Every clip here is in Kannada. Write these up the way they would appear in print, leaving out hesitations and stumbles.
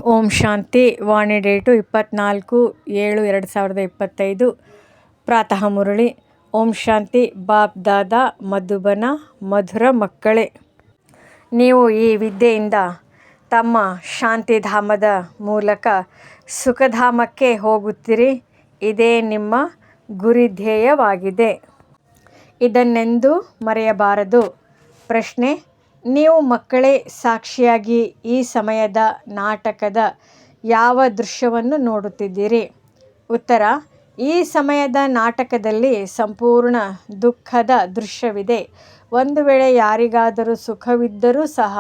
ಓಂ ಶಾಂತಿ. ವಾಣಿ ಡೇಟು 24/7/2025. ಪ್ರಾತಃ ಮುರಳಿ. ಓಂ ಶಾಂತಿ. ಬಾಪ್ ದಾದಾ ಮಧುಬನ. ಮಧುರ ಮಕ್ಕಳೇ, ನೀವು ಈ ವಿದ್ಯೆಯಿಂದ ತಮ್ಮ ಶಾಂತಿಧಾಮದ ಮೂಲಕ ಸುಖಧಾಮಕ್ಕೆ ಹೋಗುತ್ತೀರಿ. ಇದೇ ನಿಮ್ಮ ಗುರಿಧ್ಯೇಯವಾಗಿದೆ. ಇದನ್ನೆಂದೂ ಮರೆಯಬಾರದು. ಪ್ರಶ್ನೆ: ನೀವು ಮಕ್ಕಳೇ ಸಾಕ್ಷಿಯಾಗಿ ಈ ಸಮಯದ ನಾಟಕದ ಯಾವ ದೃಶ್ಯವನ್ನು ನೋಡುತ್ತಿದ್ದೀರಿ? ಉತ್ತರ: ಈ ಸಮಯದ ನಾಟಕದಲ್ಲಿ ಸಂಪೂರ್ಣ ದುಃಖದ ದೃಶ್ಯವಿದೆ. ಒಂದು ವೇಳೆ ಯಾರಿಗಾದರೂ ಸುಖವಿದ್ದರೂ ಸಹ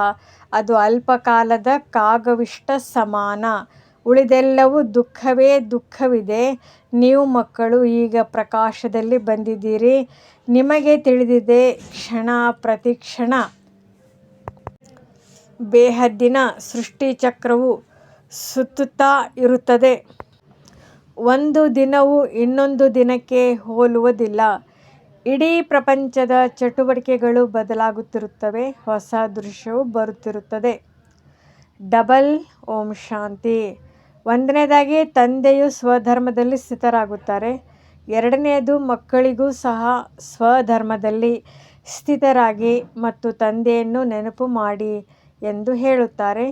ಅದು ಅಲ್ಪಕಾಲದ ಕಾಗವಿಷ್ಟ ಸಮಾನ. ಉಳಿದೆಲ್ಲವೂ ದುಃಖವೇ ದುಃಖವಿದೆ. ನೀವು ಮಕ್ಕಳು ಈಗ ಪ್ರಕಾಶದಲ್ಲಿ ಬಂದಿದ್ದೀರಿ. ನಿಮಗೆ ತಿಳಿದಿದೆ, ಕ್ಷಣ ಪ್ರತಿಕ್ಷಣ ಬೇಹದ್ದಿನ ಸೃಷ್ಟಿಚಕ್ರವು ಸುತ್ತುತ್ತಾ ಇರುತ್ತದೆ. ಒಂದು ದಿನವೂ ಇನ್ನೊಂದು ದಿನಕ್ಕೆ ಹೋಲುವುದಿಲ್ಲ. ಇಡೀ ಪ್ರಪಂಚದ ಚಟುವಟಿಕೆಗಳು ಬದಲಾಗುತ್ತಿರುತ್ತವೆ. ಹೊಸ ದೃಶ್ಯವು ಬರುತ್ತಿರುತ್ತದೆ. ಡಬಲ್ ಓಂ ಶಾಂತಿ. ಒಂದನೇದಾಗಿ, ತಂದೆಯು ಸ್ವಧರ್ಮದಲ್ಲಿ ಸ್ಥಿತರಾಗುತ್ತಾರೆ. ಎರಡನೆಯದು, ಮಕ್ಕಳಿಗೂ ಸಹ ಸ್ವಧರ್ಮದಲ್ಲಿ ಸ್ಥಿತರಾಗಿ ಮತ್ತು ತಂದೆಯನ್ನು ನೆನಪು ಮಾಡಿ ಎಂದು ಹೇಳುತ್ತಾರೆ.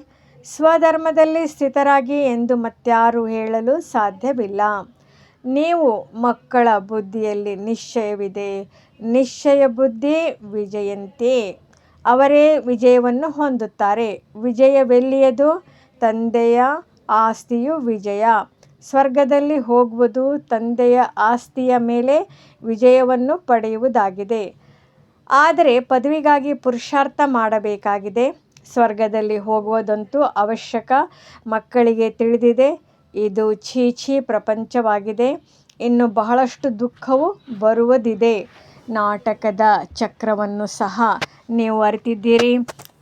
ಸ್ವಧರ್ಮದಲ್ಲಿ ಸ್ಥಿತರಾಗಿ ಎಂದು ಮತ್ಯಾರೂ ಹೇಳಲು ಸಾಧ್ಯವಿಲ್ಲ. ನೀವು ಮಕ್ಕಳ ಬುದ್ಧಿಯಲ್ಲಿ ನಿಶ್ಚಯವಿದೆ. ನಿಶ್ಚಯ ಬುದ್ಧಿ ವಿಜಯಂತೆ. ಅವರೇ ವಿಜಯವನ್ನು ಹೊಂದುತ್ತಾರೆ. ವಿಜಯವೆಲ್ಲಿಯದು? ತಂದೆಯ ಆಸ್ತಿಯು ವಿಜಯ. ಸ್ವರ್ಗದಲ್ಲಿ ಹೋಗುವುದು ತಂದೆಯ ಆಸ್ತಿಯ ಮೇಲೆ ವಿಜಯವನ್ನು ಪಡೆಯುವುದಾಗಿದೆ. ಆದರೆ ಪದವಿಗಾಗಿ ಪುರುಷಾರ್ಥ ಮಾಡಬೇಕಾಗಿದೆ. ಸ್ವರ್ಗದಲ್ಲಿ ಹೋಗುವುದಂತೂ ಅವಶ್ಯಕ. ಮಕ್ಕಳಿಗೆ ತಿಳಿದಿದೆ, ಇದು ಛೀ ಪ್ರಪಂಚವಾಗಿದೆ. ಇನ್ನು ಬಹಳಷ್ಟು ದುಃಖವು ಬರುವುದಿದೆ. ನಾಟಕದ ಚಕ್ರವನ್ನು ಸಹ ನೀವು ಅರಿತಿದ್ದೀರಿ.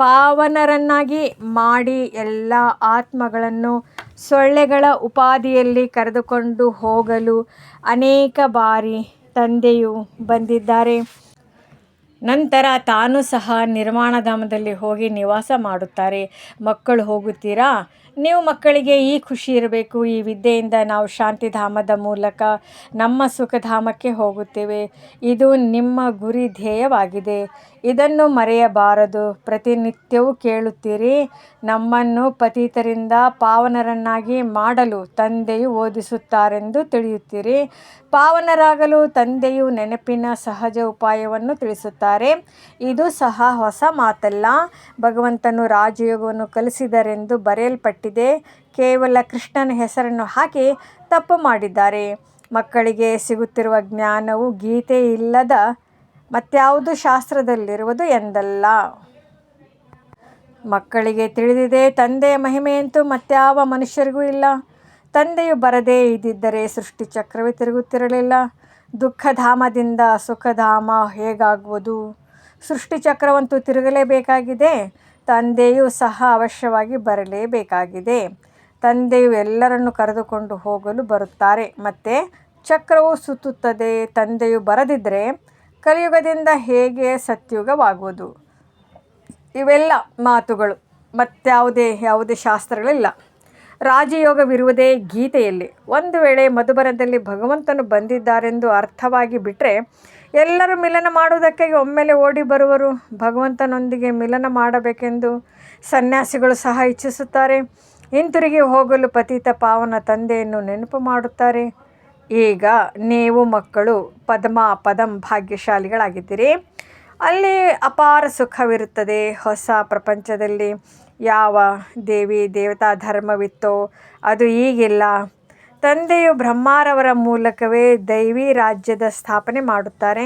ಪಾವನರನ್ನಾಗಿ ಮಾಡಿ ಎಲ್ಲ ಆತ್ಮಗಳನ್ನು ಸೊಳ್ಳೆಗಳ ಉಪಾಧಿಯಲ್ಲಿ ಕರೆದುಕೊಂಡು ಹೋಗಲು ಅನೇಕ ಬಾರಿ ತಂದೆಯು ಬಂದಿದ್ದಾರೆ. ನಂತರ ತಾನು ಸಹ ನಿರ್ವಾಣಧಾಮದಲ್ಲಿ ಹೋಗಿ ನಿವಾಸ ಮಾಡುತ್ತಾರೆ. ಮಕ್ಕಳು ಹೋಗುತ್ತೀರಾ? ನೀವು ಮಕ್ಕಳಿಗೆ ಈ ಖುಷಿ ಇರಬೇಕು. ಈ ವಿದ್ಯೆಯಿಂದ ನಾವು ಶಾಂತಿಧಾಮದ ಮೂಲಕ ನಮ್ಮ ಸುಖಧಾಮಕ್ಕೆ ಹೋಗುತ್ತೇವೆ. ಇದು ನಿಮ್ಮ ಗುರಿ ಧ್ಯೇಯವಾಗಿದೆ. ಇದನ್ನು ಮರೆಯಬಾರದು. ಪ್ರತಿನಿತ್ಯವೂ ಕೇಳುತ್ತೀರಿ, ನಮ್ಮನ್ನು ಪತಿತರಿಂದ ಪಾವನರನ್ನಾಗಿ ಮಾಡಲು ತಂದೆಯು ಓದಿಸುತ್ತಾರೆಂದು ತಿಳಿಯುತ್ತೀರಿ. ಪಾವನರಾಗಲು ತಂದೆಯು ನೆನಪಿನ ಸಹಜ ಉಪಾಯವನ್ನು ತಿಳಿಸುತ್ತಾರೆ. ಇದು ಸಹ ಹೊಸ ಮಾತಲ್ಲ. ಭಗವಂತನು ರಾಜಯೋಗವನ್ನು ಕಲಿಸಿದರೆಂದು ಬರೆಯಲ್ಪಟ್ಟಿದೆ. ಕೇವಲ ಕೃಷ್ಣನ ಹೆಸರನ್ನು ಹಾಕಿ ತಪ್ಪು ಮಾಡಿದ್ದಾರೆ. ಮಕ್ಕಳಿಗೆ ಸಿಗುತ್ತಿರುವ ಜ್ಞಾನವು ಗೀತೆ ಇಲ್ಲದ ಮತ್ಯಾವುದು ಶಾಸ್ತ್ರದಲ್ಲಿರುವುದು ಎಂದಲ್ಲ. ಮಕ್ಕಳಿಗೆ ತಿಳಿದಿದೆ, ತಂದೆಯ ಮಹಿಮೆಯಂತೂ ಮತ್ಯಾವ ಮನುಷ್ಯರಿಗೂ ಇಲ್ಲ. ತಂದೆಯು ಬರದೇ ಇದ್ದಿದ್ದರೆ ಸೃಷ್ಟಿಚಕ್ರವೇ ತಿರುಗುತ್ತಿರಲಿಲ್ಲ. ದುಃಖಧಾಮದಿಂದ ಸುಖಧಾಮ ಹೇಗಾಗುವುದು? ಸೃಷ್ಟಿಚಕ್ರವಂತೂ ತಿರುಗಲೇಬೇಕಾಗಿದೆ. ತಂದೆಯೂ ಸಹ ಅವಶ್ಯವಾಗಿ ಬರಲೇಬೇಕಾಗಿದೆ. ತಂದೆಯು ಎಲ್ಲರನ್ನು ಕರೆದುಕೊಂಡು ಹೋಗಲು ಬರುತ್ತಾರೆ. ಮತ್ತೆ ಚಕ್ರವು ಸುತ್ತುತ್ತದೆ. ತಂದೆಯು ಬರದಿದ್ದರೆ ಕಲಿಯುಗದಿಂದ ಹೇಗೆ ಸತ್ಯುಗವಾಗುವುದು? ಇವೆಲ್ಲ ಮಾತುಗಳು ಯಾವುದೇ ಶಾಸ್ತ್ರಗಳಿಲ್ಲ. ರಾಜಯೋಗವಿರುವುದೇ ಗೀತೆಯಲ್ಲಿ. ಒಂದು ವೇಳೆ ಮಧುಬನದಲ್ಲಿ ಭಗವಂತನು ಬಂದಿದ್ದಾರೆಂದು ಅರ್ಥವಾಗಿ ಬಿಟ್ಟರೆ ಎಲ್ಲರೂ ಮಿಲನ ಮಾಡುವುದಕ್ಕಾಗಿ ಒಮ್ಮೆಲೆ ಓಡಿ ಬರುವರು. ಭಗವಂತನೊಂದಿಗೆ ಮಿಲನ ಮಾಡಬೇಕೆಂದು ಸನ್ಯಾಸಿಗಳು ಸಹ ಇಚ್ಛಿಸುತ್ತಾರೆ. ಹಿಂತಿರುಗಿ ಹೋಗಲು ಪತಿತ ಪಾವನ ತಂದೆಯನ್ನು ನೆನಪು ಮಾಡುತ್ತಾರೆ. ಈಗ ನೀವು ಮಕ್ಕಳು ಪದಂ ಭಾಗ್ಯಶಾಲಿಗಳಾಗಿದ್ದೀರಿ. ಅಲ್ಲಿ ಅಪಾರ ಸುಖವಿರುತ್ತದೆ. ಹೊಸ ಪ್ರಪಂಚದಲ್ಲಿ ಯಾವ ದೇವಿ ದೇವತಾ ಧರ್ಮವಿತ್ತೋ ಅದು ಈಗಿಲ್ಲ. ತಂದೆಯು ಬ್ರಹ್ಮರವರ ಮೂಲಕವೇ ದೈವಿ ರಾಜ್ಯದ ಸ್ಥಾಪನೆ ಮಾಡುತ್ತಾರೆ.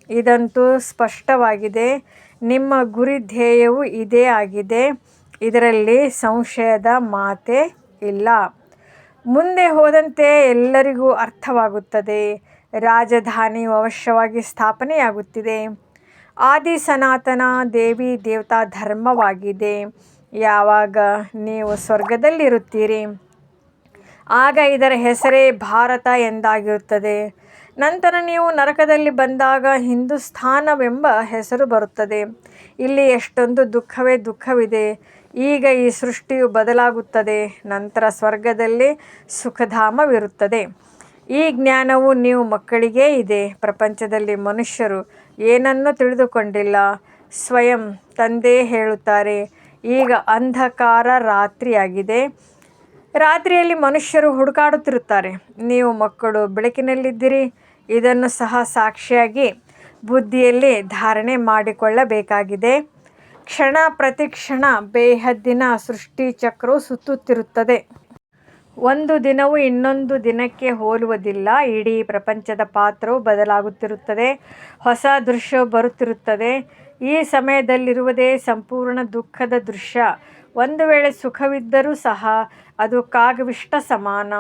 ಇದಂತೂ ಸ್ಪಷ್ಟವಾಗಿದೆ. ನಿಮ್ಮ ಗುರಿ ಧ್ಯೇಯವು ಇದೇ ಆಗಿದೆ. ಇದರಲ್ಲಿ ಸಂಶಯದ ಮಾತೇ ಇಲ್ಲ. ಮುಂದೆ ಹೋದಂತೆ ಎಲ್ಲರಿಗೂ ಅರ್ಥವಾಗುತ್ತದೆ. ರಾಜಧಾನಿಯು ಅವಶ್ಯವಾಗಿ ಸ್ಥಾಪನೆಯಾಗುತ್ತಿದೆ. ಆದಿ ಸನಾತನ ದೇವಿ ದೇವತಾ ಧರ್ಮವಾಗಿದೆ. ಯಾವಾಗ ನೀವು ಸ್ವರ್ಗದಲ್ಲಿರುತ್ತೀರಿ ಆಗ ಇದರ ಹೆಸರೇ ಭಾರತ ಎಂದಾಗಿರುತ್ತದೆ. ನಂತರ ನೀವು ನರಕದಲ್ಲಿ ಬಂದಾಗ ಹಿಂದೂಸ್ಥಾನವೆಂಬ ಹೆಸರು ಬರುತ್ತದೆ. ಇಲ್ಲಿ ಎಷ್ಟೊಂದು ದುಃಖವೇ ದುಃಖವಿದೆ. ಈಗ ಈ ಸೃಷ್ಟಿಯು ಬದಲಾಗುತ್ತದೆ. ನಂತರ ಸ್ವರ್ಗದಲ್ಲಿ ಸುಖಧಾಮವಿರುತ್ತದೆ. ಈ ಜ್ಞಾನವು ನೀವು ಮಕ್ಕಳಿಗೇ ಇದೆ. ಪ್ರಪಂಚದಲ್ಲಿ ಮನುಷ್ಯರು ಏನನ್ನೂ ತಿಳಿದುಕೊಂಡಿಲ್ಲ. ಸ್ವಯಂ ತಂದೆ ಹೇಳುತ್ತಾರೆ, ಈಗ ಅಂಧಕಾರ ರಾತ್ರಿಯಾಗಿದೆ. ರಾತ್ರಿಯಲ್ಲಿ ಮನುಷ್ಯರು ಹುಡುಕಾಡುತ್ತಿರುತ್ತಾರೆ. ನೀವು ಮಕ್ಕಳು ಬೆಳಕಿನಲ್ಲಿದ್ದೀರಿ. ಇದನ್ನು ಸಹ ಸಾಕ್ಷಿಯಾಗಿ ಬುದ್ಧಿಯಲ್ಲಿ ಧಾರಣೆ ಮಾಡಿಕೊಳ್ಳಬೇಕಾಗಿದೆ. ಕ್ಷಣ ಪ್ರತಿ ಕ್ಷಣ ಬೇಹದ್ದಿನ ಸೃಷ್ಟಿ ಚಕ್ರವು ಸುತ್ತುತ್ತಿರುತ್ತದೆ. ಒಂದು ದಿನವೂ ಇನ್ನೊಂದು ದಿನಕ್ಕೆ ಹೋಲುವುದಿಲ್ಲ. ಇಡೀ ಪ್ರಪಂಚದ ಪಾತ್ರವು ಬದಲಾಗುತ್ತಿರುತ್ತದೆ. ಹೊಸ ದೃಶ್ಯವು ಬರುತ್ತಿರುತ್ತದೆ. ಈ ಸಮಯದಲ್ಲಿರುವುದೇ ಸಂಪೂರ್ಣ ದುಃಖದ ದೃಶ್ಯ. ಒಂದು ವೇಳೆ ಸುಖವಿದ್ದರೂ ಸಹ ಅದು ಕಾಗವಿಷ್ಟ ಸಮಾನ.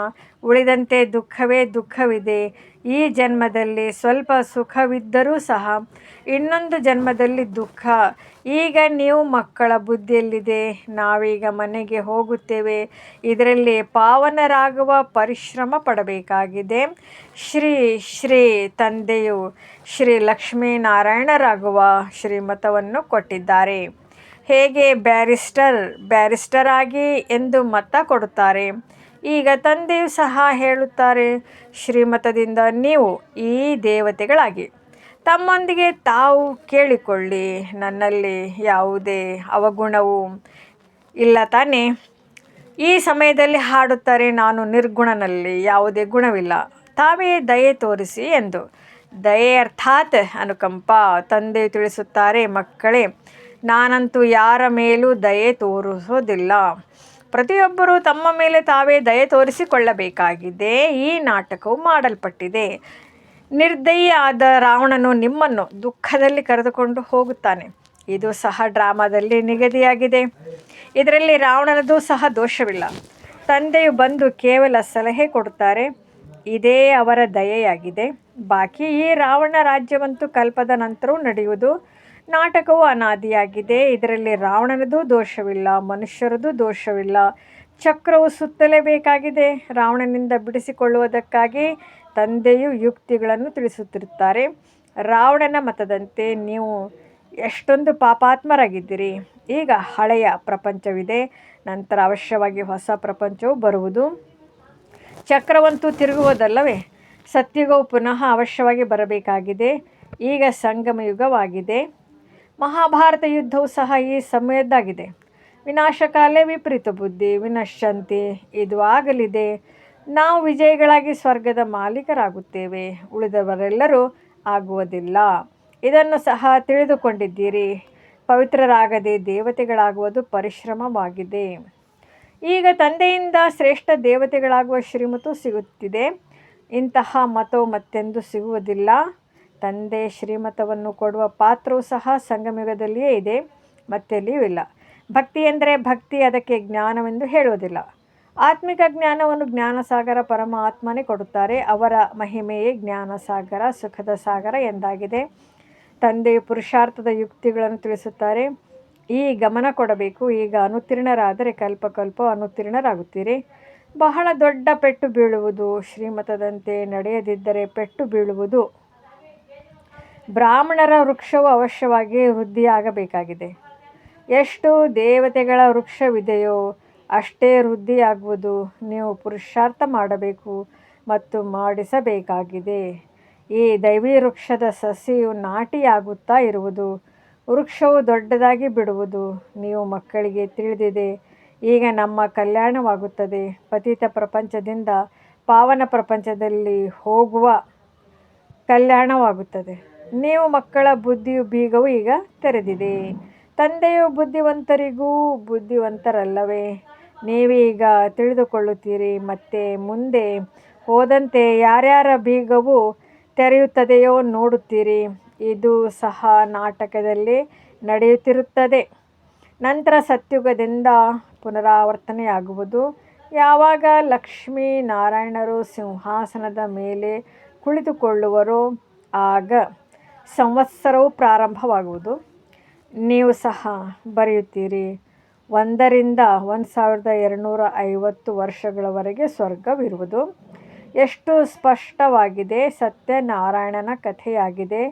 ಉಳಿದಂತೆ ದುಃಖವೇ ದುಃಖವಿದೆ. ಈ ಜನ್ಮದಲ್ಲಿ ಸ್ವಲ್ಪ ಸುಖವಿದ್ದರೂ ಸಹ ಇನ್ನೊಂದು ಜನ್ಮದಲ್ಲಿ ದುಃಖ. ಈಗ ನೀವು ಮಕ್ಕಳ ಬುದ್ಧಿಯಲ್ಲಿದೆ. ನಾವೀಗ ಮನೆಗೆ ಹೋಗುತ್ತೇವೆ. ಇದರಲ್ಲಿ ಪಾವನರಾಗುವ ಪರಿಶ್ರಮ ಪಡಬೇಕಾಗಿದೆ. ಶ್ರೀ ಶ್ರೀ ತಂದೆಯು ಶ್ರೀ ಲಕ್ಷ್ಮೀನಾರಾಯಣರಾಗುವ ಶ್ರೀಮತವನ್ನು ಕೊಟ್ಟಿದ್ದಾರೆ. ಹೇಗೆ ಬ್ಯಾರಿಸ್ಟರ್ ಆಗಿ ಎಂದು ಮತ ಕೊಡುತ್ತಾರೆ. ಈಗ ತಂದೆಯು ಸಹ ಹೇಳುತ್ತಾರೆ, ಶ್ರೀಮತದಿಂದ ನೀವು ಈ ದೇವತೆಗಳಾಗಿ ತಮ್ಮೊಂದಿಗೆ ತಾವು ಕೇಳಿಕೊಳ್ಳಿ. ನನ್ನಲ್ಲಿ ಯಾವುದೇ ಅವಗುಣವೂ ಇಲ್ಲ ತಾನೇ. ಈ ಸಮಯದಲ್ಲಿ ಹಾಡುತ್ತಾರೆ, ನಾನು ನಿರ್ಗುಣನಲ್ಲಿ ಯಾವುದೇ ಗುಣವಿಲ್ಲ. ತಾವೇ ದಯೆ ತೋರಿಸಿ ಎಂದು. ದಯೆ ಅರ್ಥಾತ್ ಅನುಕಂಪ. ತಂದೆಯು ತಿಳಿಸುತ್ತಾರೆ, ಮಕ್ಕಳೇ, ನಾನಂತೂ ಯಾರ ಮೇಲೂ ದಯೆ ತೋರಿಸೋದಿಲ್ಲ. ಪ್ರತಿಯೊಬ್ಬರೂ ತಮ್ಮ ಮೇಲೆ ತಾವೇ ದಯೆ ತೋರಿಸಿಕೊಳ್ಳಬೇಕಾಗಿದೆ. ಈ ನಾಟಕವು ಮಾಡಲ್ಪಟ್ಟಿದೆ. ನಿರ್ದಯಿ ಆದ ರಾವಣನು ನಿಮ್ಮನ್ನು ದುಃಖದಲ್ಲಿ ಕರೆದುಕೊಂಡು ಹೋಗುತ್ತಾನೆ. ಇದು ಸಹ ಡ್ರಾಮಾದಲ್ಲಿ ನಿಗದಿಯಾಗಿದೆ. ಇದರಲ್ಲಿ ರಾವಣನದು ಸಹ ದೋಷವಿಲ್ಲ. ತಂದೆಯು ಬಂದು ಕೇವಲ ಸಲಹೆ ಕೊಡುತ್ತಾರೆ. ಇದೇ ಅವರ ದಯೆಯಾಗಿದೆ. ಬಾಕಿ ಈ ರಾವಣ ರಾಜ್ಯವಂತೂ ಕಲ್ಪದ ನಂತರವೂ ನಡೆಯುವುದು. ನಾಟಕವು ಅನಾದಿಯಾಗಿದೆ. ಇದರಲ್ಲಿ ರಾವಣನದು ದೋಷವಿಲ್ಲ, ಮನುಷ್ಯರದು ದೋಷವಿಲ್ಲ. ಚಕ್ರವು ಸುತ್ತಲೇಬೇಕಾಗಿದೆ. ರಾವಣನಿಂದ ಬಿಡಿಸಿಕೊಳ್ಳುವುದಕ್ಕಾಗಿ ತಂದೆಯು ಯುಕ್ತಿಗಳನ್ನು ತಿಳಿಸುತ್ತಿರುತ್ತಾರೆ. ರಾವಣನ ಮತದಂತೆ ನೀವು ಎಷ್ಟೊಂದು ಪಾಪಾತ್ಮರಾಗಿದ್ದೀರಿ. ಈಗ ಹಳೆಯ ಪ್ರಪಂಚವಿದೆ. ನಂತರ ಅವಶ್ಯವಾಗಿ ಹೊಸ ಪ್ರಪಂಚವು ಬರುವುದು. ಚಕ್ರವಂತೂ ತಿರುಗುವುದಲ್ಲವೇ. ಸತ್ಯುಗವು ಪುನಃ ಅವಶ್ಯವಾಗಿ ಬರಬೇಕಾಗಿದೆ. ಈಗ ಸಂಗಮ ಯುಗವಾಗಿದೆ. ಮಹಾಭಾರತ ಯುದ್ಧವು ಸಹ ಈ ಸಮಯದ್ದಾಗಿದೆ. ವಿನಾಶಕಾಲೇ ವಿಪರೀತ ಬುದ್ಧಿ ವಿನಶ್ಯಂತಿ. ಇದು ಆಗಲಿದೆ. ನಾವು ವಿಜಯಿಗಳಾಗಿ ಸ್ವರ್ಗದ ಮಾಲೀಕರಾಗುತ್ತೇವೆ. ಉಳಿದವರೆಲ್ಲರೂ ಆಗುವುದಿಲ್ಲ. ಇದನ್ನು ಸಹ ತಿಳಿದುಕೊಂಡಿದ್ದೀರಿ. ಪವಿತ್ರರಾಗದೆ ದೇವತೆಗಳಾಗುವುದು ಪರಿಶ್ರಮವಾಗಿದೆ. ಈಗ ತಂದೆಯಿಂದ ಶ್ರೇಷ್ಠ ದೇವತೆಗಳಾಗುವ ಶ್ರೀಮತವು ಸಿಗುತ್ತಿದೆ. ಇಂತಹ ಮತವು ಮತ್ತೆಂದೂ ಸಿಗುವುದಿಲ್ಲ. ತಂದೆ ಶ್ರೀಮತವನ್ನು ಕೊಡುವ ಪಾತ್ರವು ಸಹ ಸಂಗಮಯುಗದಲ್ಲಿಯೇ ಇದೆ, ಮತ್ತೆಲ್ಲಿಯೂ ಇಲ್ಲ. ಭಕ್ತಿ ಎಂದರೆ ಭಕ್ತಿ, ಅದಕ್ಕೆ ಜ್ಞಾನವೆಂದು ಹೇಳುವುದಿಲ್ಲ. ಆತ್ಮಿಕ ಜ್ಞಾನವನ್ನು ಜ್ಞಾನಸಾಗರ ಪರಮಾತ್ಮನೇ ಕೊಡುತ್ತಾರೆ. ಅವರ ಮಹಿಮೆಯೇ ಜ್ಞಾನಸಾಗರ, ಸುಖದ ಸಾಗರ ಎಂದಾಗಿದೆ. ತಂದೆಯು ಪುರುಷಾರ್ಥದ ಯುಕ್ತಿಗಳನ್ನು ತಿಳಿಸುತ್ತಾರೆ. ಈ ಗಮನ ಕೊಡಬೇಕು. ಈಗ ಅನುತ್ತೀರ್ಣರಾದರೆ ಕಲ್ಪ ಅನುತ್ತೀರ್ಣರಾಗುತ್ತೀರಿ. ಬಹಳ ದೊಡ್ಡ ಪೆಟ್ಟು ಬೀಳುವುದು. ಶ್ರೀಮತದಂತೆ ನಡೆಯದಿದ್ದರೆ ಪೆಟ್ಟು ಬೀಳುವುದು. ಬ್ರಾಹ್ಮಣರ ವೃಕ್ಷವು ಅವಶ್ಯವಾಗಿ ವೃದ್ಧಿಯಾಗಬೇಕಾಗಿದೆ. ಎಷ್ಟು ದೇವತೆಗಳ ವೃಕ್ಷವಿದೆಯೋ ಅಷ್ಟೇ ವೃದ್ಧಿಯಾಗುವುದು. ನೀವು ಪುರುಷಾರ್ಥ ಮಾಡಬೇಕು ಮತ್ತು ಮಾಡಿಸಬೇಕಾಗಿದೆ. ಈ ದೈವಿ ವೃಕ್ಷದ ಸಸಿಯು ನಾಟಿಯಾಗುತ್ತಾ ಇರುವುದು. ವೃಕ್ಷವು ದೊಡ್ಡದಾಗಿ ಬಿಡುವುದು. ನೀವು ಮಕ್ಕಳಿಗೆ ತಿಳಿದಿದೆ. ಈಗ ನಮ್ಮ ಕಲ್ಯಾಣವಾಗುತ್ತದೆ. ಪತಿತ ಪ್ರಪಂಚದಿಂದ ಪಾವನ ಪ್ರಪಂಚದಲ್ಲಿ ಹೋಗುವ ಕಲ್ಯಾಣವಾಗುತ್ತದೆ. ನೀವು ಮಕ್ಕಳ ಬುದ್ಧಿಯ ಬೀಗವು ಈಗ ತೆರೆದಿದೆ. ತಂದೆಯು ಬುದ್ಧಿವಂತರಿಗೂ ಬುದ್ಧಿವಂತರಲ್ಲವೇ. ನೀವೀಗ ತಿಳಿದುಕೊಳ್ಳುತ್ತೀರಿ. ಮತ್ತೆ ಮುಂದೆ ಹೋದಂತೆ ಯಾರ್ಯಾರ ಬೀಗವು ತೆರೆಯುತ್ತದೆಯೋ ನೋಡುತ್ತೀರಿ. ಇದು ಸಹ ನಾಟಕದಲ್ಲಿ ನಡೆಯುತ್ತಿರುತ್ತದೆ. ನಂತರ ಸತ್ಯುಗದಿಂದ ಪುನರಾವರ್ತನೆಯಾಗುವುದು. ಯಾವಾಗ ಲಕ್ಷ್ಮೀ ನಾರಾಯಣರು ಸಿಂಹಾಸನದ ಮೇಲೆ ಕುಳಿತುಕೊಳ್ಳುವರೋ ಆಗ ಸಂವತ್ಸರವು ಪ್ರಾರಂಭವಾಗುವುದು. ನೀವು ಸಹ ಬರೆಯುತ್ತೀರಿ, 1 ರಿಂದ 1250 ವರ್ಷಗಳವರೆಗೆ ಸ್ವರ್ಗವಿರುವುದು. ಎಷ್ಟು ಸ್ಪಷ್ಟವಾಗಿದೆ. ಸತ್ಯನಾರಾಯಣನ ಕಥೆಯಾಗಿದೆ.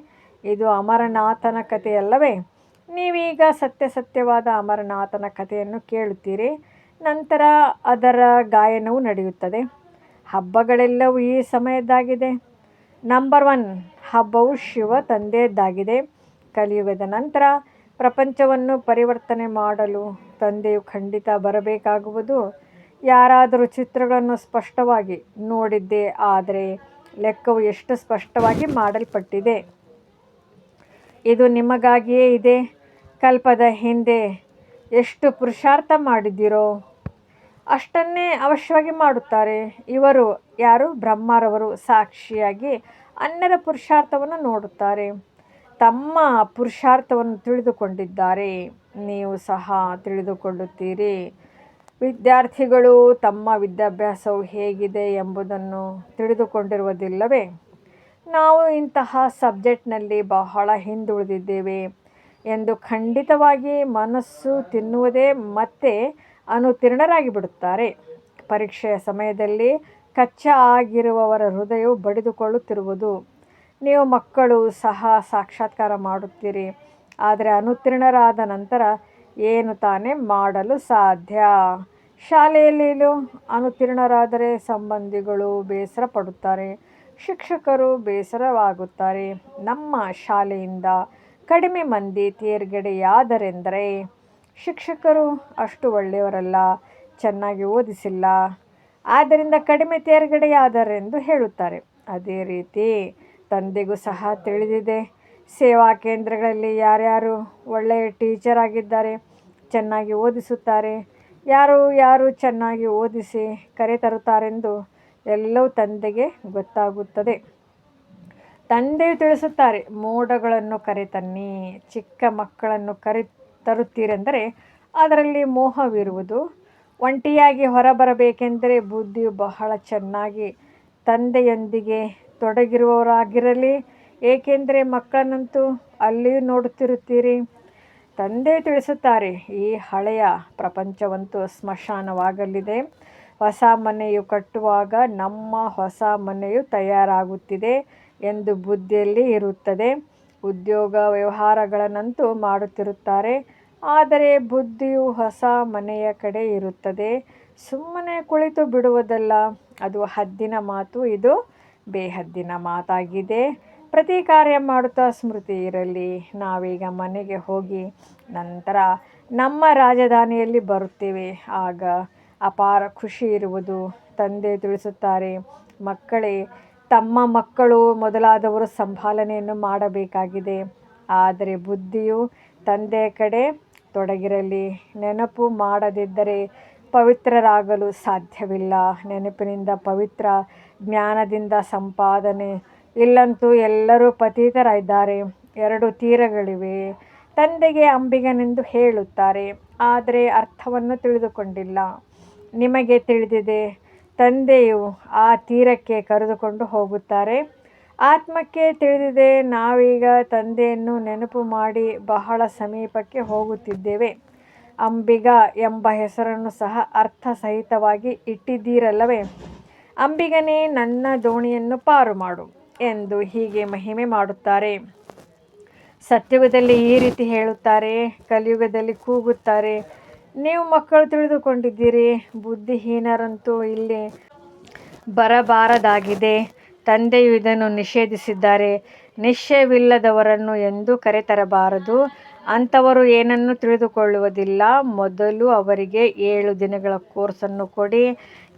ಇದು ಅಮರನಾಥನ ಕಥೆಯಲ್ಲವೇ. ನೀವೀಗ ಸತ್ಯವಾದ ಅಮರನಾಥನ ಕಥೆಯನ್ನು ಕೇಳುತ್ತೀರಿ. ನಂತರ ಅದರ ಗಾಯನವು ನಡೆಯುತ್ತದೆ. ಹಬ್ಬಗಳೆಲ್ಲವೂ ಈ ಸಮಯದ್ದಾಗಿದೆ. ನಂಬರ್ 1 ಹಬ್ಬವು ಶಿವ ತಂದೆಯದ್ದಾಗಿದೆ. ಕಲಿಯುಗದ ನಂತರ ಪ್ರಪಂಚವನ್ನು ಪರಿವರ್ತನೆ ಮಾಡಲು ತಂದೆಯು ಖಂಡಿತ ಬರಬೇಕಾಗುವುದು. ಯಾರಾದರೂ ಚಿತ್ರಗಳನ್ನು ಸ್ಪಷ್ಟವಾಗಿ ನೋಡಿದ್ದೇ ಆದರೆ ಲೆಕ್ಕವು ಎಷ್ಟು ಸ್ಪಷ್ಟವಾಗಿ ಮಾಡಲ್ಪಟ್ಟಿದೆ. ಇದು ನಿಮಗಾಗಿಯೇ ಇದೆ. ಕಲ್ಪದ ಹಿಂದೆ ಎಷ್ಟು ಪುರುಷಾರ್ಥ ಮಾಡಿದ್ದೀರೋ ಅಷ್ಟನ್ನೇ ಅವಶ್ಯವಾಗಿ ಮಾಡುತ್ತಾರೆ. ಇವರು ಯಾರು? ಬ್ರಹ್ಮರವರು ಸಾಕ್ಷಿಯಾಗಿ ಅನ್ಯರ ಪುರುಷಾರ್ಥವನ್ನು ನೋಡುತ್ತಾರೆ. ತಮ್ಮ ಪುರುಷಾರ್ಥವನ್ನು ತಿಳಿದುಕೊಂಡಿದ್ದಾರೆ. ನೀವು ಸಹ ತಿಳಿದುಕೊಳ್ಳುತ್ತೀರಿ. ವಿದ್ಯಾರ್ಥಿಗಳು ತಮ್ಮ ವಿದ್ಯಾಭ್ಯಾಸವು ಹೇಗಿದೆ ಎಂಬುದನ್ನು ತಿಳಿದುಕೊಂಡಿರುವುದಿಲ್ಲವೇ? ನಾವು ಇಂತಹ ಸಬ್ಜೆಕ್ಟ್ನಲ್ಲಿ ಬಹಳ ಹಿಂದುಳಿದಿದ್ದೇವೆ ಎಂದು ಖಂಡಿತವಾಗಿ ಮನಸ್ಸು ತಿನ್ನುವುದೇ ಮತ್ತೆ ಅನುತ್ತೀರ್ಣರಾಗಿ ಬಿಡುತ್ತಾರೆ. ಪರೀಕ್ಷೆಯ ಸಮಯದಲ್ಲಿ ಕಚ್ಚಾ ಆಗಿರುವವರ ಹೃದಯವು ಬಡಿದುಕೊಳ್ಳುತ್ತಿರುವುದು ನೀವು ಮಕ್ಕಳು ಸಹ ಸಾಕ್ಷಾತ್ಕಾರ ಮಾಡುತ್ತೀರಿ. ಆದರೆ ಅನುತ್ತೀರ್ಣರಾದ ನಂತರ ಏನು ತಾನೇ ಮಾಡಲು ಸಾಧ್ಯ? ಶಾಲೆಯಲ್ಲಿಯೂ ಅನುತ್ತೀರ್ಣರಾದರೆ ಸಂಬಂಧಿಗಳು ಬೇಸರ ಪಡುತ್ತಾರೆ, ಶಿಕ್ಷಕರು ಬೇಸರವಾಗುತ್ತಾರೆ. ನಮ್ಮ ಶಾಲೆಯಿಂದ ಕಡಿಮೆ ಮಂದಿ ತೇರ್ಗಡೆಯಾದರೆಂದರೆ ಶಿಕ್ಷಕರು ಅಷ್ಟು ಒಳ್ಳೆಯವರಲ್ಲ, ಚೆನ್ನಾಗಿ ಓದಿಸಿಲ್ಲ, ಆದ್ದರಿಂದ ಕಡಿಮೆ ತೇರ್ಗಡೆಯಾದರೆಂದು ಹೇಳುತ್ತಾರೆ. ಅದೇ ರೀತಿ ತಂದೆಗೂ ಸಹ ತಿಳಿದಿದೆ. ಸೇವಾ ಕೇಂದ್ರಗಳಲ್ಲಿ ಯಾರ್ಯಾರು ಒಳ್ಳೆಯ ಟೀಚರ್ ಆಗಿದ್ದಾರೆ, ಚೆನ್ನಾಗಿ ಓದಿಸುತ್ತಾರೆ, ಯಾರು ಚೆನ್ನಾಗಿ ಓದಿಸಿ ಕರೆತರುತ್ತಾರೆಂದು ಎಲ್ಲವೂ ತಂದೆಗೆ ಗೊತ್ತಾಗುತ್ತದೆ. ತಂದೆಯು ತಿಳಿಸುತ್ತಾರೆ, ಮೋಡಗಳನ್ನು ಕರೆತನ್ನಿ. ಚಿಕ್ಕ ಮಕ್ಕಳನ್ನು ತರುತ್ತೀರೆಂದರೆ ಅದರಲ್ಲಿ ಮೋಹವಿರುವುದು. ಒಂಟಿಯಾಗಿ ಹೊರಬರಬೇಕೆಂದರೆ ಬುದ್ಧಿಯು ಬಹಳ ಚೆನ್ನಾಗಿ ತಂದೆಯೊಂದಿಗೆ ತೊಡಗಿರುವವರಾಗಿರಲಿ. ಏಕೆಂದರೆ ಮಕ್ಕಳನ್ನಂತೂ ಅಲ್ಲಿಯೂ ನೋಡುತ್ತಿರುತ್ತೀರಿ. ತಂದೆಯು ತಿಳಿಸುತ್ತಾರೆ, ಈ ಹಳೆಯ ಪ್ರಪಂಚವಂತೂ ಸ್ಮಶಾನವಾಗಲಿದೆ. ಹೊಸ ಮನೆಯು ಕಟ್ಟುವಾಗ ನಮ್ಮ ಹೊಸ ಮನೆಯು ತಯಾರಾಗುತ್ತಿದೆ ಎಂದು ಬುದ್ಧಿಯಲ್ಲಿ ಇರುತ್ತದೆ. ಉದ್ಯೋಗ ವ್ಯವಹಾರಗಳನ್ನಂತೂ ಮಾಡುತ್ತಿರುತ್ತಾರೆ, ಆದರೆ ಬುದ್ಧಿಯು ಹೊಸ ಮನೆಯ ಕಡೆ ಇರುತ್ತದೆ. ಸುಮ್ಮನೆ ಕುಳಿತು ಬಿಡುವುದಲ್ಲ. ಅದು ಹದ್ದಿನ ಮಾತು, ಇದು ಬೇಹದ್ದಿನ ಮಾತಾಗಿದೆ. ಪ್ರತಿ ಕಾರ್ಯ ಮಾಡುತ್ತಾ ಸ್ಮೃತಿ ಇರಲಿ, ನಾವೀಗ ಮನೆಗೆ ಹೋಗಿ ನಂತರ ನಮ್ಮ ರಾಜಧಾನಿಯಲ್ಲಿ ಬರುತ್ತೇವೆ. ಆಗ ಅಪಾರ ಖುಷಿ ಇರುವುದು. ತಂದೆ ತಿಳಿಸುತ್ತಾರೆ, ಮಕ್ಕಳೇ, ತಮ್ಮ ಮಕ್ಕಳು ಮೊದಲಾದವರು ಸಂಭಾಲನೆಯನ್ನು ಮಾಡಬೇಕಾಗಿದೆ. ಆದರೆ ಬುದ್ಧಿಯು ತಂದೆಯ ಕಡೆ ತೊಡಗಿರಲಿ. ನೆನಪು ಮಾಡದಿದ್ದರೆ ಪವಿತ್ರರಾಗಲು ಸಾಧ್ಯವಿಲ್ಲ. ನೆನಪಿನಿಂದ ಪವಿತ್ರ, ಜ್ಞಾನದಿಂದ ಸಂಪಾದನೆ. ಇಲ್ಲಂತೂ ಎಲ್ಲರೂ ಪತಿತರಾಗಿದ್ದಾರೆ. 2 ತೀರಗಳಿವೆ. ತಂದೆಗೆ ಅಂಬಿಗನೆಂದು ಹೇಳುತ್ತಾರೆ, ಆದರೆ ಅರ್ಥವನ್ನು ತಿಳಿದುಕೊಂಡಿಲ್ಲ. ನಿಮಗೆ ತಿಳಿದಿದೆ, ತಂದೆಯು ಆ ತೀರಕ್ಕೆ ಕರೆದುಕೊಂಡು ಹೋಗುತ್ತಾರೆ. ಆತ್ಮಕ್ಕೆ ತಿಳಿದಿದೆ, ನಾವೀಗ ತಂದೆಯನ್ನು ನೆನಪು ಮಾಡಿ ಬಹಳ ಸಮೀಪಕ್ಕೆ ಹೋಗುತ್ತಿದ್ದೇವೆ. ಅಂಬಿಗ ಎಂಬ ಹೆಸರನ್ನು ಸಹ ಅರ್ಥಸಹಿತವಾಗಿ ಇಟ್ಟಿದ್ದೀರಲ್ಲವೇ? ಅಂಬಿಗನೇ, ನನ್ನ ದೋಣಿಯನ್ನು ಪಾರು ಮಾಡು ಎಂದು ಹೀಗೆ ಮಹಿಮೆ ಮಾಡುತ್ತಾರೆ. ಸತ್ಯುಗದಲ್ಲಿ ಈ ರೀತಿ ಹೇಳುತ್ತಾರೆ, ಕಲಿಯುಗದಲ್ಲಿ ಕೂಗುತ್ತಾರೆ. ನೀವು ಮಕ್ಕಳು ತಿಳಿದುಕೊಂಡಿದ್ದೀರಿ. ಬುದ್ಧಿಹೀನರಂತೂ ಇಲ್ಲಿ ಬರಬಾರದಾಗಿದೆ. ತಂದೆಯು ಇದನ್ನು ನಿಷೇಧಿಸಿದ್ದಾರೆ. ನಿಶ್ಚಯವಿಲ್ಲದವರನ್ನು ಎಂದೂ ಕರೆತರಬಾರದು. ಅಂಥವರು ಏನನ್ನೂ ತಿಳಿದುಕೊಳ್ಳುವುದಿಲ್ಲ. ಮೊದಲು ಅವರಿಗೆ 7 ದಿನಗಳ ಕೋರ್ಸನ್ನು ಕೊಡಿ.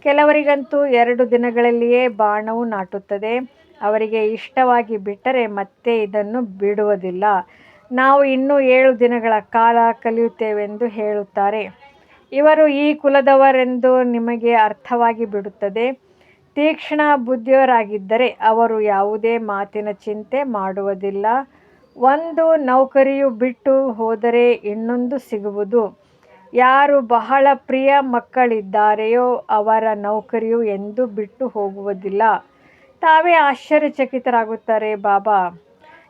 ಕೆಲವರಿಗಂತೂ 2 ದಿನಗಳಲ್ಲಿಯೇ ಬಾಣವು ನಾಟುತ್ತದೆ. ಅವರಿಗೆ ಇಷ್ಟವಾಗಿ ಬಿಟ್ಟರೆ ಮತ್ತೆ ಇದನ್ನು ಬಿಡುವುದಿಲ್ಲ. ನಾವು ಇನ್ನೂ 7 ದಿನಗಳ ಕಾಲ ಕಲಿಯುತ್ತೇವೆಂದು ಹೇಳುತ್ತಾರೆ. ಇವರು ಈ ಕುಲದವರೆಂದು ನಿಮಗೆ ಅರ್ಥವಾಗಿ ಬಿಡುತ್ತದೆ. ತೀಕ್ಷ್ಣ ಬುದ್ಧಿಯವರಾಗಿದ್ದರೆ ಅವರು ಯಾವುದೇ ಮಾತಿನ ಚಿಂತೆ ಮಾಡುವುದಿಲ್ಲ. ಒಂದು ನೌಕರಿಯು ಬಿಟ್ಟು ಹೋದರೆ ಇನ್ನೊಂದು ಸಿಗುವುದು. ಯಾರು ಬಹಳ ಪ್ರಿಯ ಮಕ್ಕಳಿದ್ದಾರೆಯೋ ಅವರ ನೌಕರಿಯು ಎಂದೂ ಬಿಟ್ಟು ಹೋಗುವುದಿಲ್ಲ. ತಾವೇ ಆಶ್ಚರ್ಯಚಕಿತರಾಗುತ್ತಾರೆ. ಬಾಬಾ,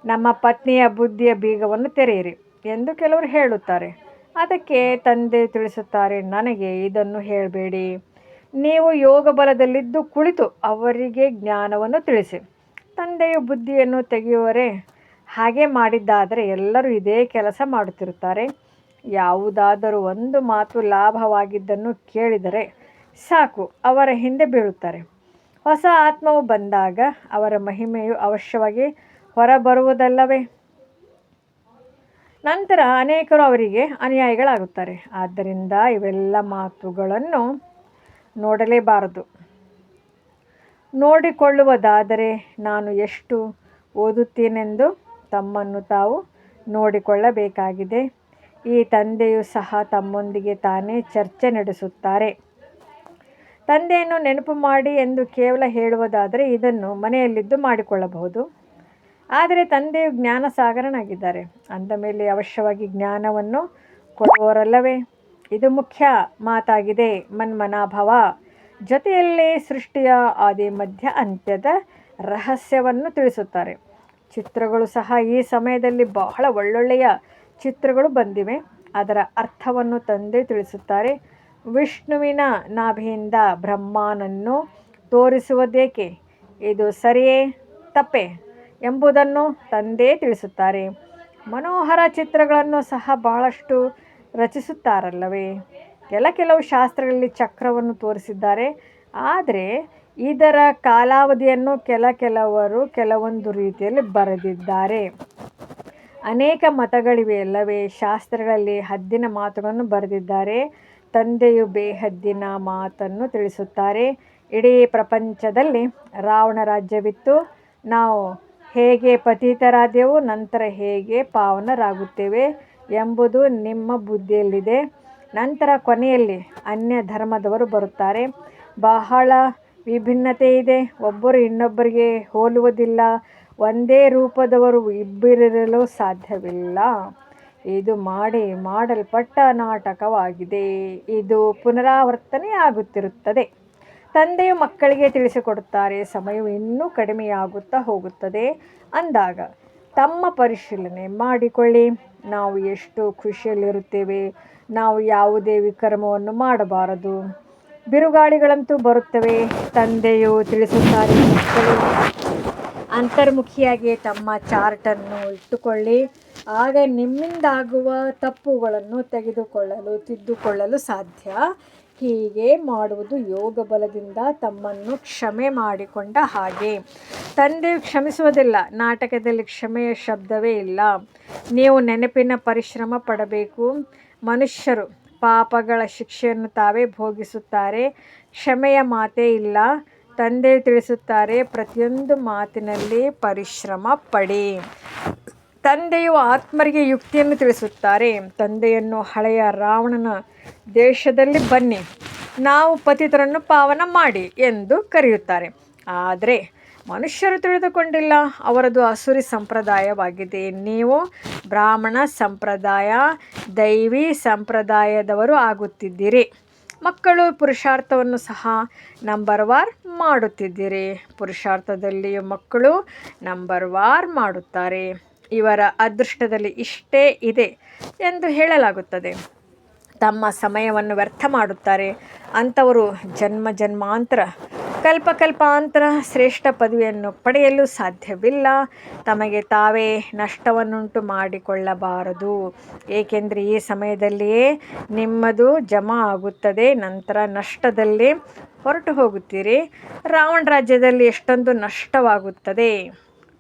ನಮ್ಮ ಪತ್ನಿಯ ಬುದ್ಧಿಯ ಬೀಗವನ್ನು ತೆರೆಯಿರಿ ಎಂದು ಕೆಲವರು ಹೇಳುತ್ತಾರೆ. ಅದಕ್ಕೆ ತಂದೆ ತಿಳಿಸುತ್ತಾರೆ, ನನಗೆ ಇದನ್ನು ಹೇಳಬೇಡಿ. ನೀವು ಯೋಗ ಬಲದಲ್ಲಿದ್ದು ಕುಳಿತು ಅವರಿಗೆ ಜ್ಞಾನವನ್ನು ತಿಳಿಸಿ. ತಂದೆಯು ಬುದ್ಧಿಯನ್ನು ತೆಗೆಯುವರೆ ಹಾಗೆ ಮಾಡಿದ್ದಾದರೆ ಎಲ್ಲರೂ ಇದೇ ಕೆಲಸ ಮಾಡುತ್ತಿರುತ್ತಾರೆ. ಯಾವುದಾದರೂ ಒಂದು ಮಾತು ಲಾಭವಾಗಿದ್ದನ್ನು ಕೇಳಿದರೆ ಸಾಕು, ಅವರ ಹಿಂದೆ ಬೀಳುತ್ತಾರೆ. ಹೊಸ ಆತ್ಮವು ಬಂದಾಗ ಅವರ ಮಹಿಮೆಯು ಅವಶ್ಯವಾಗಿ ಹೊರಬರುವುದಲ್ಲವೇ? ನಂತರ ಅನೇಕರು ಅವರಿಗೆ ಅನುಯಾಯಿಗಳಾಗುತ್ತಾರೆ. ಆದ್ದರಿಂದ ಇವೆಲ್ಲ ಮಾತುಗಳನ್ನು ನೋಡಲೇಬಾರದು. ನೋಡಿಕೊಳ್ಳುವುದಾದರೆ ನಾನು ಎಷ್ಟು ಓದುತ್ತೇನೆಂದು ತಮ್ಮನ್ನು ತಾವು ನೋಡಿಕೊಳ್ಳಬೇಕಾಗಿದೆ. ಈ ತಂದೆಯು ಸಹ ತಮ್ಮೊಂದಿಗೆ ತಾನೇ ಚರ್ಚೆ ನಡೆಸುತ್ತಾರೆ. ತಂದೆಯನ್ನು ನೆನಪು ಮಾಡಿ ಎಂದು ಕೇವಲ ಹೇಳುವುದಾದರೆ ಇದನ್ನು ಮನೆಯಲ್ಲಿದ್ದು ಮಾಡಿಕೊಳ್ಳಬಹುದು. ಆದರೆ ತಂದೆಯು ಜ್ಞಾನಸಾಗರನಾಗಿದ್ದಾರೆ. ಅಂದ ಮೇಲೆ ಅವಶ್ಯವಾಗಿ ಜ್ಞಾನವನ್ನು ಕೊಡುವವರಲ್ಲವೇ? ಇದು ಮುಖ್ಯ ಮಾತಾಗಿದೆ. ಮನ್ಮನಾಭವ. ಜೊತೆಯಲ್ಲಿ ಸೃಷ್ಟಿಯ ಆದಿ ಮಧ್ಯ ಅಂತ್ಯದ ರಹಸ್ಯವನ್ನು ತಿಳಿಸುತ್ತಾರೆ. ಚಿತ್ರಗಳು ಸಹ ಈ ಸಮಯದಲ್ಲಿ ಬಹಳ ಒಳ್ಳೊಳ್ಳೆಯ ಚಿತ್ರಗಳು ಬಂದಿವೆ. ಅದರ ಅರ್ಥವನ್ನು ತಂದೆ ತಿಳಿಸುತ್ತಾರೆ. ವಿಷ್ಣುವಿನ ನಾಭಿಯಿಂದ ಬ್ರಹ್ಮನನ್ನು ತೋರಿಸುವುದೇಕೆ? ಇದು ಸರಿಯೇ ತಪ್ಪೇ ಎಂಬುದನ್ನು ತಂದೆ ತಿಳಿಸುತ್ತಾರೆ. ಮನೋಹರ ಚಿತ್ರಗಳನ್ನು ಸಹ ಬಹಳಷ್ಟು ರಚಿಸುತ್ತಾರಲ್ಲವೇ? ಕೆಲವು ಶಾಸ್ತ್ರಗಳಲ್ಲಿ ಚಕ್ರವನ್ನು ತೋರಿಸಿದ್ದಾರೆ. ಆದರೆ ಇದರ ಕಾಲಾವಧಿಯನ್ನು ಕೆಲವರು ಕೆಲವೊಂದು ರೀತಿಯಲ್ಲಿ ಬರೆದಿದ್ದಾರೆ. ಅನೇಕ ಮತಗಳಿವೆ ಅಲ್ಲವೇ? ಶಾಸ್ತ್ರಗಳಲ್ಲಿ ಹದ್ದಿನ ಮಾತುಗಳನ್ನು ಬರೆದಿದ್ದಾರೆ. ತಂದೆಯು ಬೇಹದ್ದಿನ ಮಾತನ್ನು ತಿಳಿಸುತ್ತಾರೆ. ಇಡೀ ಪ್ರಪಂಚದಲ್ಲಿ ರಾವಣ ರಾಜ್ಯವಿತ್ತು. ನಾವು ಹೇಗೆ ಪತಿತರಾದೆವು, ನಂತರ ಹೇಗೆ ಪಾವನರಾಗುತ್ತೇವೆ ಎಂಬುದು ನಿಮ್ಮ ಬುದ್ಧಿಯಲ್ಲಿದೆ. ನಂತರ ಕೊನೆಯಲ್ಲಿ ಅನ್ಯ ಧರ್ಮದವರು ಬರುತ್ತಾರೆ. ಬಹಳ ವಿಭಿನ್ನತೆ ಇದೆ. ಒಬ್ಬರು ಇನ್ನೊಬ್ಬರಿಗೆ ಹೋಲುವುದಿಲ್ಲ. ಒಂದೇ ರೂಪದವರು ಇಬ್ಬರಿರಲು ಸಾಧ್ಯವಿಲ್ಲ. ಇದು ಮಾಡಲ್ಪಟ್ಟ ನಾಟಕವಾಗಿದೆ. ಇದು ಪುನರಾವರ್ತನೆಯಾಗುತ್ತಿರುತ್ತದೆ. ತಂದೆಯು ಮಕ್ಕಳಿಗೆ ತಿಳಿಸಿಕೊಡುತ್ತಾರೆ. ಸಮಯವು ಇನ್ನೂ ಕಡಿಮೆಯಾಗುತ್ತಾ ಹೋಗುತ್ತದೆ ಅಂದಾಗ ತಮ್ಮ ಪರಿಶೀಲನೆ ಮಾಡಿಕೊಳ್ಳಿ. ನಾವು ಎಷ್ಟು ಖುಷಿಯಲ್ಲಿರುತ್ತೇವೆ. ನಾವು ಯಾವುದೇ ವಿಕರ್ಮವನ್ನು ಮಾಡಬಾರದು. ಬಿರುಗಾಳಿಗಳಂತೂ ಬರುತ್ತವೆ. ತಂದೆಯು ತಿಳಿಸುತ್ತಾರೆ, ಮಕ್ಕಳು ಅಂತರ್ಮುಖಿಯಾಗಿ ತಮ್ಮ ಚಾರ್ಟನ್ನು ಇಟ್ಟುಕೊಳ್ಳಿ. ಆಗ ನಿಮ್ಮಿಂದಾಗುವ ತಪ್ಪುಗಳನ್ನು ತಿದ್ದುಕೊಳ್ಳಲು ಸಾಧ್ಯ. ಹೀಗೆ ಮಾಡುವುದು ಯೋಗ ಬಲದಿಂದ ತಮ್ಮನ್ನು ಕ್ಷಮೆ ಮಾಡಿಕೊಂಡ ಹಾಗೆ. ತಂದೆಯು ಕ್ಷಮಿಸುವುದಿಲ್ಲ. ನಾಟಕದಲ್ಲಿ ಕ್ಷಮೆಯ ಶಬ್ದವೇ ಇಲ್ಲ. ನೀವು ನೆನಪಿನ ಪರಿಶ್ರಮ ಪಡಬೇಕು. ಮನುಷ್ಯರು ಪಾಪಗಳ ಶಿಕ್ಷೆಯನ್ನು ತಾವೇ ಭೋಗಿಸುತ್ತಾರೆ. ಕ್ಷಮೆಯ ಮಾತೇ ಇಲ್ಲ. ತಂದೆಯು ತಿಳಿಸುತ್ತಾರೆ, ಪ್ರತಿಯೊಂದು ಮಾತಿನಲ್ಲಿ ಪರಿಶ್ರಮ ಪಡಿ. ತಂದೆಯು ಆತ್ಮರಿಗೆ ಯುಕ್ತಿಯನ್ನು ತಿಳಿಸುತ್ತಾರೆ. ತಂದೆಯನ್ನು ಹಳೆಯ ರಾವಣನ ದೇಶದಲ್ಲಿ ಬನ್ನಿ, ನಾವು ಪತಿತರನ್ನು ಪಾವನ ಮಾಡಿ ಎಂದು ಕರೆಯುತ್ತಾರೆ. ಆದರೆ ಮನುಷ್ಯರು ತಿಳಿದುಕೊಂಡಿಲ್ಲ. ಅವರದು ಅಸುರಿ ಸಂಪ್ರದಾಯವಾಗಿದೆ. ನೀವು ಬ್ರಾಹ್ಮಣ ಸಂಪ್ರದಾಯ, ದೈವಿ ಸಂಪ್ರದಾಯದವರು ಆಗುತ್ತಿದ್ದೀರಿ. ಮಕ್ಕಳು ಪುರುಷಾರ್ಥವನ್ನು ಸಹ ನಂಬರ್ ವಾರ್ ಮಾಡುತ್ತಿದ್ದೀರಿ. ಪುರುಷಾರ್ಥದಲ್ಲಿಯೂ ಮಕ್ಕಳು ನಂಬರ್ ವಾರ್ ಮಾಡುತ್ತಾರೆ. ಇವರ ಅದೃಷ್ಟದಲ್ಲಿ ಇಷ್ಟೇ ಇದೆ ಎಂದು ಹೇಳಲಾಗುತ್ತದೆ. ತಮ್ಮ ಸಮಯವನ್ನು ವ್ಯರ್ಥ ಮಾಡುತ್ತಾರೆ. ಅಂಥವರು ಜನ್ಮಾಂತರ ಕಲ್ಪಾಂತರ ಶ್ರೇಷ್ಠ ಪದವಿಯನ್ನು ಪಡೆಯಲು ಸಾಧ್ಯವಿಲ್ಲ. ತಮಗೆ ತಾವೇ ನಷ್ಟವನ್ನುಂಟು ಮಾಡಿಕೊಳ್ಳಬಾರದು. ಏಕೆಂದರೆ ಈ ಸಮಯದಲ್ಲಿಯೇ ನಿಮ್ಮದು ಜಮಾ ಆಗುತ್ತದೆ. ನಂತರ ನಷ್ಟದಲ್ಲಿ ಹೊರಟು ಹೋಗುತ್ತೀರಿ. ರಾವಣ ರಾಜ್ಯದಲ್ಲಿ ಎಷ್ಟೊಂದು ನಷ್ಟವಾಗುತ್ತದೆ.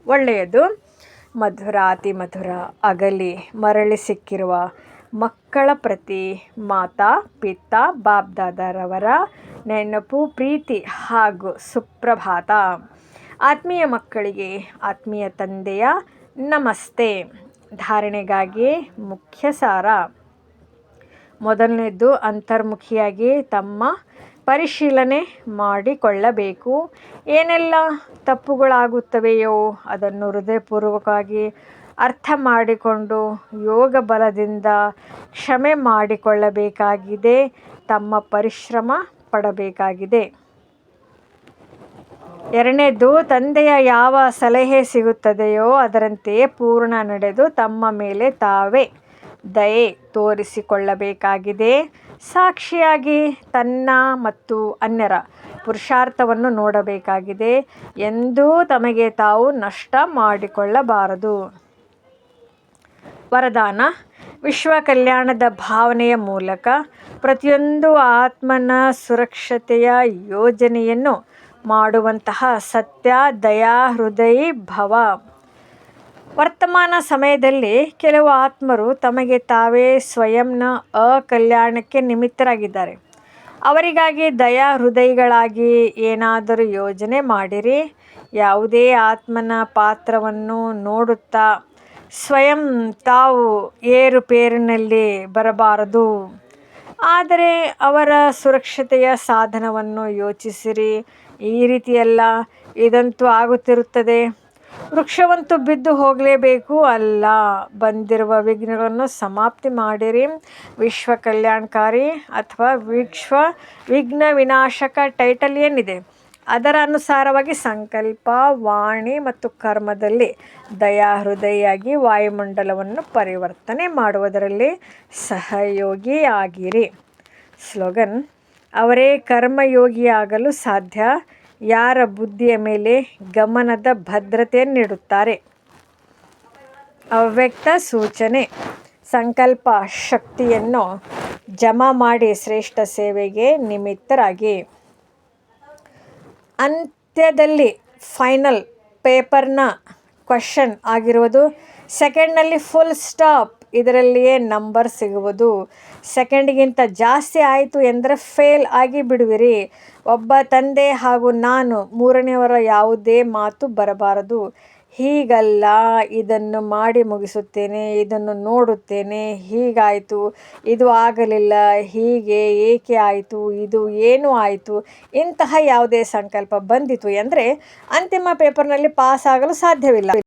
ಒಳ್ಳೆಯದು. ಮಧುರ, ಅತಿ ಮಧುರ, ಅಗಲಿ ಮರಳಿ ಸಿಕ್ಕಿರುವ ಮಕ್ಕಳ ಪ್ರತಿ ಮಾತಾ ಪಿತಾ ಬಾಬ್ದಾದರವರ ನೆನಪು, ಪ್ರೀತಿ ಹಾಗೂ ಸುಪ್ರಭಾತ. ಆತ್ಮೀಯ ಮಕ್ಕಳಿಗೆ ಆತ್ಮೀಯ ತಂದೆಯ ನಮಸ್ತೆ. ಧಾರಣೆಗಾಗಿ ಮುಖ್ಯ ಸಾರ. ಮೊದಲನೇದು, ಅಂತರ್ಮುಖಿಯಾಗಿ ತಮ್ಮ ಪರಿಶೀಲನೆ ಮಾಡಿಕೊಳ್ಳಬೇಕು. ಏನೆಲ್ಲ ತಪ್ಪುಗಳಾಗುತ್ತವೆಯೋ ಅದನ್ನು ಹೃದಯಪೂರ್ವಕವಾಗಿ ಅರ್ಥ ಮಾಡಿಕೊಂಡು ಯೋಗ ಬಲದಿಂದ ಕ್ಷಮೆ ಮಾಡಿಕೊಳ್ಳಬೇಕಾಗಿದೆ. ತಮ್ಮ ಪರಿಶ್ರಮ ಪಡಬೇಕಾಗಿದೆ. ಎರಡನೇದು, ತಂದೆಯ ಯಾವ ಸಲಹೆ ಸಿಗುತ್ತದೆಯೋ ಅದರಂತೆಯೇ ಪೂರ್ಣ ನಡೆದು ತಮ್ಮ ಮೇಲೆ ತಾವೇ ದಯೆ ತೋರಿಸಿಕೊಳ್ಳಬೇಕಾಗಿದೆ. ಸಾಕ್ಷಿಯಾಗಿ ತನ್ನ ಮತ್ತು ಅನ್ಯರ ಪುರುಷಾರ್ಥವನ್ನು ನೋಡಬೇಕಾಗಿದೆ. ಎಂದೂ ತಮಗೆ ತಾವು ನಷ್ಟ ಮಾಡಿಕೊಳ್ಳಬಾರದು. ವರದಾನ: ವಿಶ್ವ ಕಲ್ಯಾಣದ ಭಾವನೆಯ ಮೂಲಕ ಪ್ರತಿಯೊಂದು ಆತ್ಮನ ಸುರಕ್ಷತೆಯ ಯೋಜನೆಯನ್ನು ಮಾಡುವಂತಹ ಸತ್ಯ ದಯಾ ಹೃದಯಿ ಭವ. ವರ್ತಮಾನ ಸಮಯದಲ್ಲಿ ಕೆಲವು ಆತ್ಮರು ತಮಗೆ ತಾವೇ ಸ್ವಯಂನ ಅಕಲ್ಯಾಣಕ್ಕೆ ನಿಮಿತ್ತರಾಗಿದ್ದಾರೆ. ಅವರಿಗಾಗಿ ದಯಾ ಹೃದಯಿಗಳಾಗಿ ಏನಾದರೂ ಯೋಜನೆ ಮಾಡಿರಿ. ಯಾವುದೇ ಆತ್ಮನ ಪಾತ್ರವನ್ನು ನೋಡುತ್ತಾ ಸ್ವಯಂ ತಾವು ಏರುಪೇರಿನಲ್ಲಿ ಬರಬಾರದು. ಆದರೆ ಅವರ ಸುರಕ್ಷತೆಯ ಸಾಧನವನ್ನು ಯೋಚಿಸಿರಿ. ಈ ರೀತಿಯಲ್ಲ, ಇದಂತೂ ಆಗುತ್ತಿರುತ್ತದೆ, ವೃಕ್ಷವಂತೂ ಬಿದ್ದು ಹೋಗಲೇಬೇಕು ಅಲ್ಲ. ಬಂದಿರುವ ವಿಘ್ನಗಳನ್ನು ಸಮಾಪ್ತಿ ಮಾಡಿರಿ. ವಿಶ್ವ ಕಲ್ಯಾಣಕಾರಿ ಅಥವಾ ವಿಶ್ವ ವಿಘ್ನ ವಿನಾಶಕ ಟೈಟಲ್ ಏನಿದೆ ಅದರ ಅನುಸಾರವಾಗಿ ಸಂಕಲ್ಪ, ವಾಣಿ ಮತ್ತು ಕರ್ಮದಲ್ಲಿ ದಯಾಹೃದಯಿಯಾಗಿ ವಾಯುಮಂಡಲವನ್ನು ಪರಿವರ್ತನೆ ಮಾಡುವುದರಲ್ಲಿ ಸಹಯೋಗಿ ಆಗಿರಿ. ಸ್ಲೋಗನ್: ಅವರೇ ಕರ್ಮಯೋಗಿಯಾಗಲು ಸಾಧ್ಯ ಯಾರ ಬುದ್ಧಿಯ ಮೇಲೆ ಗಮನದ ಭದ್ರತೆಯನ್ನಿಡುತ್ತಾರೆ. ಅವ್ಯಕ್ತ ಸೂಚನೆ: ಸಂಕಲ್ಪ ಶಕ್ತಿಯನ್ನು ಜಮಾ ಮಾಡಿ ಶ್ರೇಷ್ಠ ಸೇವೆಗೆ ನಿಮಿತ್ತರಾಗಿ. ಅಂತ್ಯದಲ್ಲಿ ಫೈನಲ್ ಪೇಪರ್ನ ಕ್ವಶನ್ ಆಗಿರುವುದು ಸೆಕೆಂಡ್ನಲ್ಲಿ ಫುಲ್ ಸ್ಟಾಪ್, ಇದರಲ್ಲಿಯೇ ನಂಬರ್ ಸಿಗುವುದು. ಸೆಕೆಂಡ್ಗಿಂತ ಜಾಸ್ತಿ ಆಯಿತು ಎಂದರೆ ಫೇಲ್ ಆಗಿ ಬಿಡುವಿರಿ. ಒಬ್ಬ ತಂದೆ ಹಾಗೂ ನಾನು ಮೂರನೆಯವರ ಯಾವುದೇ ಮಾತು ಬರಬಾರದು. ಹೀಗಲ್ಲ, ಇದನ್ನು ಮಾಡಿ ಮುಗಿಸುತ್ತೇನೆ, ಇದನ್ನು ನೋಡುತ್ತೇನೆ, ಹೀಗಾಯಿತು, ಇದು ಆಗಲಿಲ್ಲ, ಹೀಗೆ ಏಕೆ ಆಯಿತು, ಇದು ಏನು ಆಯಿತು, ಇಂತಹ ಯಾವುದೇ ಸಂಕಲ್ಪ ಬಂದಿತು ಎಂದರೆ ಅಂತಿಮ ಪೇಪರ್ನಲ್ಲಿ ಪಾಸ್ ಆಗಲು ಸಾಧ್ಯವಿಲ್ಲ.